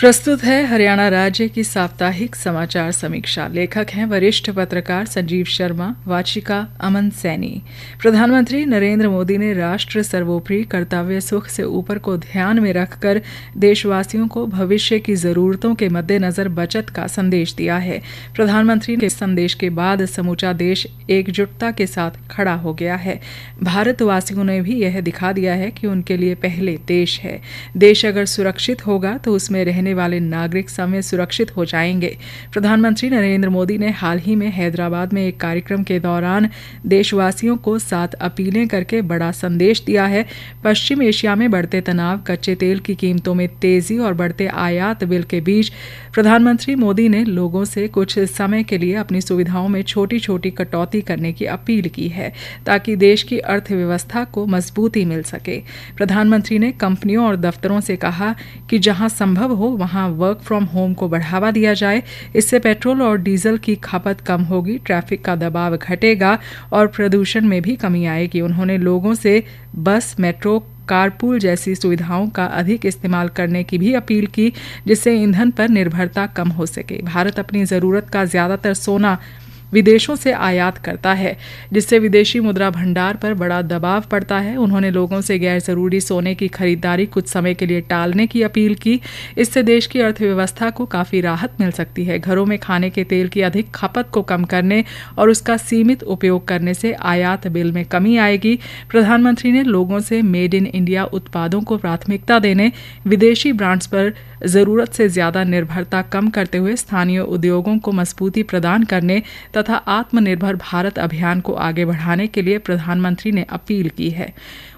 प्रस्तुत है हरियाणा राज्य की साप्ताहिक समाचार समीक्षा। लेखक हैं वरिष्ठ पत्रकार संजीव शर्मा, वाचिका अमन सैनी। प्रधानमंत्री नरेंद्र मोदी ने राष्ट्र सर्वोपरि कर्तव्य सुख से ऊपर को ध्यान में रखकर देशवासियों को भविष्य की जरूरतों के मद्देनजर बचत का संदेश दिया है। प्रधानमंत्री के संदेश के बाद समूचा देश एकजुटता के साथ खड़ा हो गया है। भारतवासियों ने भी यह दिखा दिया है कि उनके लिए पहले देश है। देश अगर सुरक्षित होगा तो उसमें रहने वाले नागरिक समय सुरक्षित हो जाएंगे। प्रधानमंत्री नरेंद्र मोदी ने हाल ही में हैदराबाद में एक कार्यक्रम के दौरान देशवासियों को 7 अपीलें करके बड़ा संदेश दिया है। पश्चिम एशिया में बढ़ते तनाव, कच्चे तेल की कीमतों में तेजी और बढ़ते आयात बिल के बीच प्रधानमंत्री मोदी ने लोगों से कुछ समय के लिए अपनी सुविधाओं में छोटी छोटी कटौती करने की अपील की है ताकि देश की अर्थव्यवस्था को मजबूती मिल सके। प्रधानमंत्री ने कंपनियों और दफ्तरों से कहा कि जहां संभव हो वहां वर्क फ्रॉम होम को बढ़ावा दिया जाए। इससे पेट्रोल और डीजल की खपत कम होगी, ट्रैफिक का दबाव घटेगा और प्रदूषण में भी कमी आएगी। उन्होंने लोगों से बस, मेट्रो, कारपूल जैसी सुविधाओं का अधिक इस्तेमाल करने की भी अपील की, जिससे ईंधन पर निर्भरता कम हो सके। भारत अपनी जरूरत का ज्यादातर सोना विदेशों से आयात करता है, जिससे विदेशी मुद्रा भंडार पर बड़ा दबाव पड़ता है। उन्होंने लोगों से गैर जरूरी सोने की खरीदारी कुछ समय के लिए टालने की अपील की। इससे देश की अर्थव्यवस्था को काफी राहत मिल सकती है। घरों में खाने के तेल की अधिक खपत को कम करने और उसका सीमित उपयोग करने से आयात बिल में कमी आएगी। प्रधानमंत्री ने लोगों से मेड इन इंडिया उत्पादों को प्राथमिकता देने, विदेशी ब्रांड्स पर जरूरत से ज्यादा निर्भरता कम करते हुए स्थानीय उद्योगों को मजबूती प्रदान करने तथा आत्मनिर्भर भारत अभियान को आगे बढ़ाने के लिए प्रधानमंत्री ने अपील की है।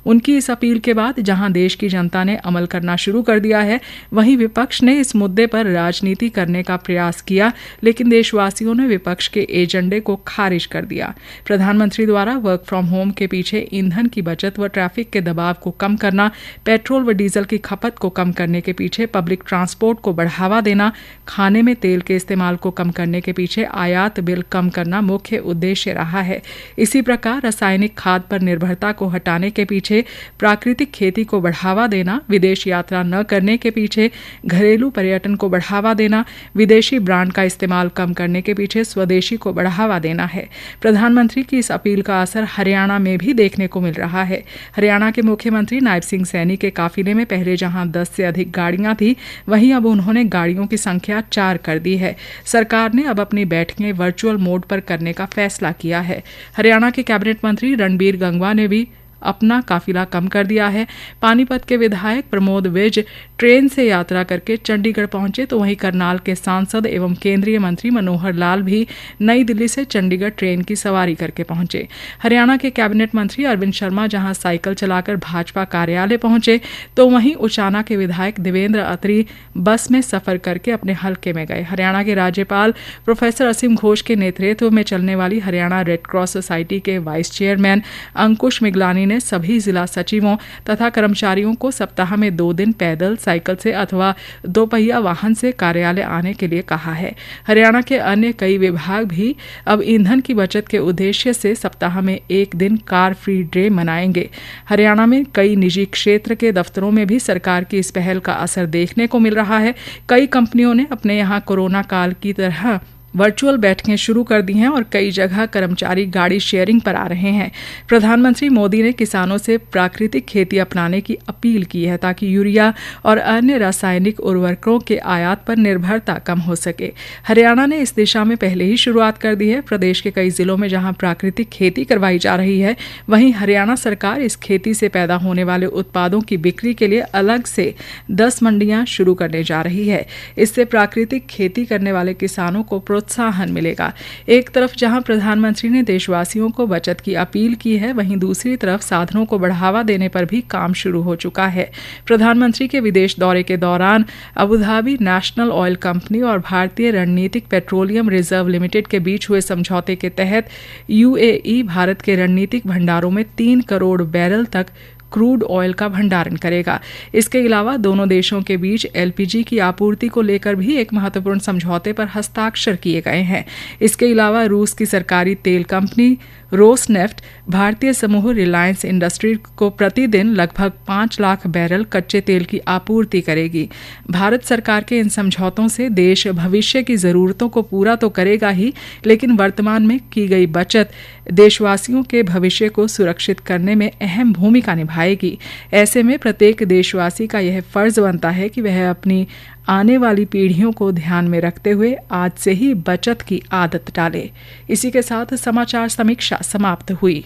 उनकी इस अपील के बाद जहां देश की जनता ने अमल करना शुरू कर दिया है, वहीं विपक्ष ने इस मुद्दे पर राजनीति करने का प्रयास किया, लेकिन देशवासियों ने विपक्ष के एजेंडे को खारिज कर दिया। प्रधानमंत्री द्वारा वर्क फ्रॉम होम के पीछे ईंधन की बचत व ट्रैफिक के दबाव को कम करना, पेट्रोल व डीजल की खपत को कम करने के पीछे पब्लिक ट्रांसपोर्ट को बढ़ावा देना, खाने में तेल के इस्तेमाल को कम करने के पीछे आयात बिल कम करना मुख्य उद्देश्य रहा है। इसी प्रकार रासायनिक खाद पर निर्भरता को हटाने के पीछे प्राकृतिक खेती को बढ़ावा देना, विदेश यात्रा न करने के पीछे घरेलू पर्यटन को बढ़ावा देना, विदेशी ब्रांड का इस्तेमाल कम करने के पीछे स्वदेशी को बढ़ावा देना है। प्रधानमंत्री की इस अपील का असर हरियाणा में भी देखने को मिल रहा है। हरियाणा के मुख्यमंत्री नायब सिंह सैनी के काफिले में पहले जहां 10 से अधिक गाड़ियां थी, वहीं अब उन्होंने गाड़ियों की संख्या 4 कर दी है। सरकार ने अब अपनी बैठकें वर्चुअल मोड पर करने का फैसला किया है। हरियाणा के कैबिनेट मंत्री रणबीर गंगवा ने भी अपना काफिला कम कर दिया है। पानीपत के विधायक प्रमोद विज ट्रेन से यात्रा करके चंडीगढ़ पहुंचे, तो वहीं करनाल के सांसद एवं केंद्रीय मंत्री मनोहर लाल भी नई दिल्ली से चंडीगढ़ ट्रेन की सवारी करके पहुंचे। हरियाणा के कैबिनेट मंत्री अरविंद शर्मा जहां साइकिल चलाकर भाजपा कार्यालय पहुंचे, तो वहीं उचाना के विधायक देवेंद्र अत्री बस में सफर करके अपने हलके में गए। हरियाणा के राज्यपाल प्रोफेसर असीम घोष के नेतृत्व में चलने वाली हरियाणा रेड क्रॉस सोसाइटी के वाइस चेयरमैन अंकुश मिगलानी ने सभी जिला सचिवों तथा कर्मचारियों को सप्ताह में 2 दिन पैदल, साइकिल से अथवा 2 पहिया वाहन से कार्यालय आने के लिए कहा है। हरियाणा के अन्य कई विभाग भी अब ईंधन की बचत के उद्देश्य से सप्ताह में 1 दिन कार फ्री डे मनाएंगे। हरियाणा में कई निजी क्षेत्र के दफ्तरों में भी सरकार की इस पहल का असर देखने को मिल रहा है। कई कंपनियों ने अपने यहाँ कोरोना काल की तरह वर्चुअल बैठकें शुरू कर दी हैं और कई जगह कर्मचारी गाड़ी शेयरिंग पर आ रहे हैं। प्रधानमंत्री मोदी ने किसानों से प्राकृतिक खेती अपनाने की अपील की है ताकि यूरिया और अन्य रासायनिक उर्वरकों के आयात पर निर्भरता कम हो सके। हरियाणा ने इस दिशा में पहले ही शुरुआत कर दी है। प्रदेश के कई जिलों में जहां प्राकृतिक खेती करवाई जा रही है, वहीं हरियाणा सरकार इस खेती से पैदा होने वाले उत्पादों की बिक्री के लिए अलग से 10 मंडियां शुरू करने जा रही है। इससे प्राकृतिक खेती करने वाले किसानों को प्रोत्साहन मिलेगा। एक तरफ जहां प्रधानमंत्री ने देशवासियों को बचत की अपील की है, वहीं दूसरी तरफ साधनों को बढ़ावा देने पर भी काम शुरू हो चुका है। प्रधानमंत्री के विदेश दौरे के दौरान अबुधाबी नेशनल ऑयल कंपनी और भारतीय रणनीतिक पेट्रोलियम रिजर्व लिमिटेड के बीच हुए समझौते के तहत यूएई भारत के रणनीतिक भंडारों में 3 करोड़ बैरल तक क्रूड ऑयल का भंडारण करेगा। इसके अलावा दोनों देशों के बीच LPG की आपूर्ति को लेकर भी एक महत्वपूर्ण समझौते पर हस्ताक्षर किए गए हैं। इसके अलावा रूस की सरकारी तेल कंपनी रोसनेफ्ट भारतीय समूह रिलायंस इंडस्ट्री को प्रतिदिन लगभग 5 लाख बैरल कच्चे तेल की आपूर्ति करेगी। भारत सरकार के इन समझौतों से देश भविष्य की जरूरतों को पूरा तो करेगा ही, लेकिन वर्तमान में की गई बचत देशवासियों के भविष्य को सुरक्षित करने में अहम भूमिका निभाएगी। ऐसे में प्रत्येक देशवासी का यह फर्ज बनता है कि वह अपनी आने वाली पीढ़ियों को ध्यान में रखते हुए आज से ही बचत की आदत डाले। इसी के साथ समाचार समीक्षा समाप्त हुई।